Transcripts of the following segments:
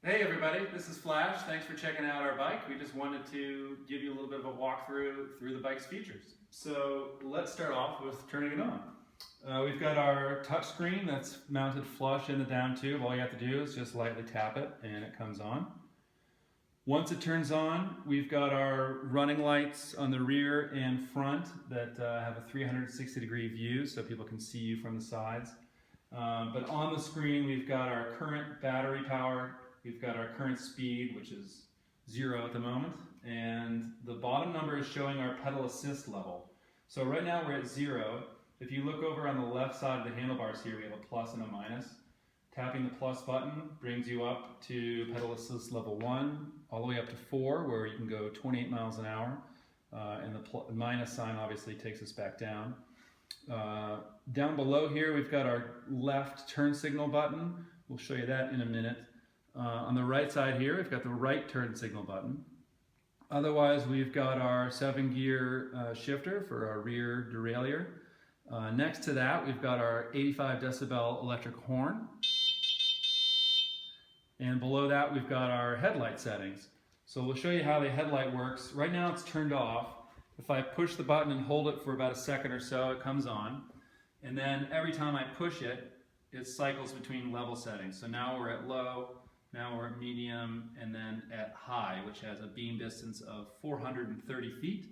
Hey everybody, this is Flash. Thanks for checking out our bike. We just wanted to give you a little bit of a walkthrough through the bike's features. So let's start off with turning it on. We've got our touch screen that's mounted flush in the down tube. All you have to do is just lightly tap it and it comes on. Once it turns on, we've got our running lights on the rear and front that have a 360-degree view so people can see you from the sides. But on the screen we've got our current battery power, we've got our current speed, which is 0 at the moment, and the bottom number is showing our pedal assist level. So right now we're at 0. If you look over on the left side of the handlebars here, we have a plus and a minus. Tapping the plus button brings you up to pedal assist level 1, all the way up to 4, where you can go 28 miles an hour, and the minus sign obviously takes us back down. Down below here we've got our left turn signal button. We'll show you that in a minute. On the right side here we've got the right turn signal button. Otherwise we've got our 7-gear shifter for our rear derailleur. Next to that we've got our 85 decibel electric horn. And below that we've got our headlight settings. So we'll show you how the headlight works. Right now it's turned off. If I push the button and hold it for about a second or so, it comes on. And then every time I push it, it cycles between level settings. So now we're at low, now we're at medium, and then at high, which has a beam distance of 430 feet.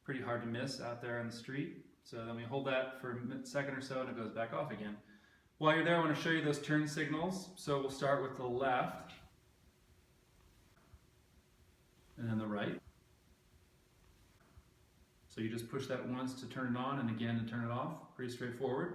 Pretty hard to miss out there on the street. So then we hold that for a second or so and it goes back off again. While you're there, I want to show you those turn signals. So we'll start with the left, and then the right. So you just push that once to turn it on and again to turn it off. Pretty straightforward.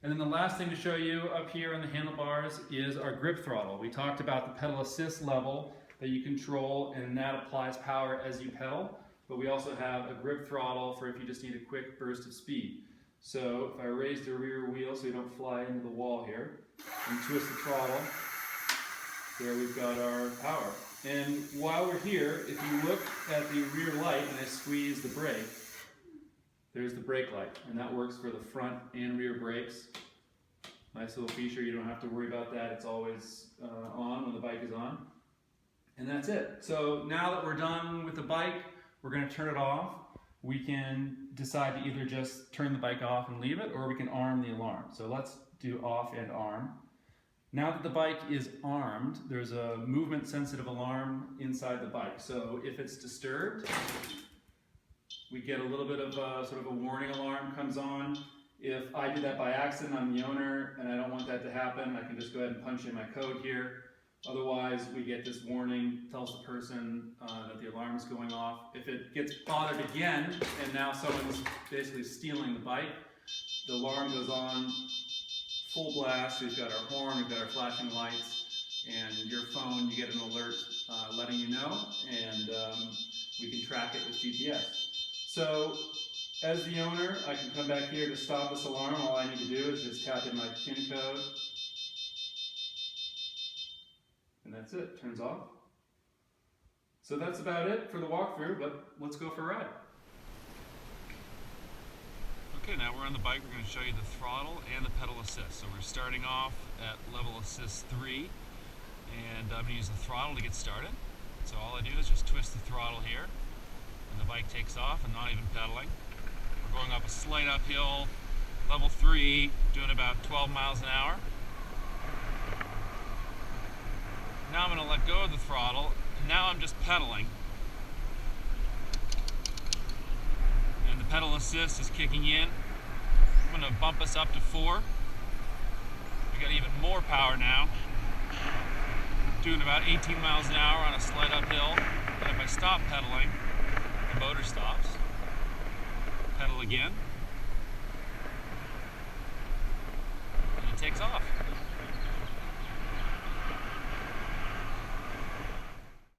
And then the last thing to show you up here on the handlebars is our grip throttle. We talked about the pedal assist level that you control, and that applies power as you pedal. But we also have a grip throttle for if you just need a quick burst of speed. So if I raise the rear wheel so you don't fly into the wall here, and twist the throttle, there we've got our power. And while we're here, if you look at the rear light and I squeeze the brake, there's the brake light, and that works for the front and rear brakes. Nice little feature, you don't have to worry about that. It's always on when the bike is on. And that's it. So now that we're done with the bike, we're going to turn it off. We can decide to either just turn the bike off and leave it, or we can arm the alarm. So let's do off and arm. Now that the bike is armed, there's a movement sensitive alarm inside the bike. So if it's disturbed, we get a little bit of sort of a warning alarm comes on. If I do that by accident, I'm the owner and I don't want that to happen, I can just go ahead and punch in my code here. Otherwise, we get this warning, tells the person that the alarm is going off. If it gets bothered again, and now someone's basically stealing the bike, the alarm goes on full blast. We've got our horn, we've got our flashing lights, and your phone, you get an alert letting you know, and we can track it with GPS. So, as the owner, I can come back here to stop this alarm. All I need to do is just tap in my PIN code. And that's it, turns off. So that's about it for the walkthrough, but let's go for a ride. Okay, now we're on the bike. We're going to show you the throttle and the pedal assist. So we're starting off at level assist 3, and I'm going to use the throttle to get started. So all I do is just twist the throttle here, and the bike takes off and not even pedaling. We're going up a slight uphill, level 3, doing about 12 miles an hour. Now I'm going to let go of the throttle, and now I'm just pedaling. And the pedal assist is kicking in. I'm going to bump us up to 4. We got even more power now. Doing about 18 miles an hour on a slight uphill. And if I stop pedaling, the motor stops. Pedal again.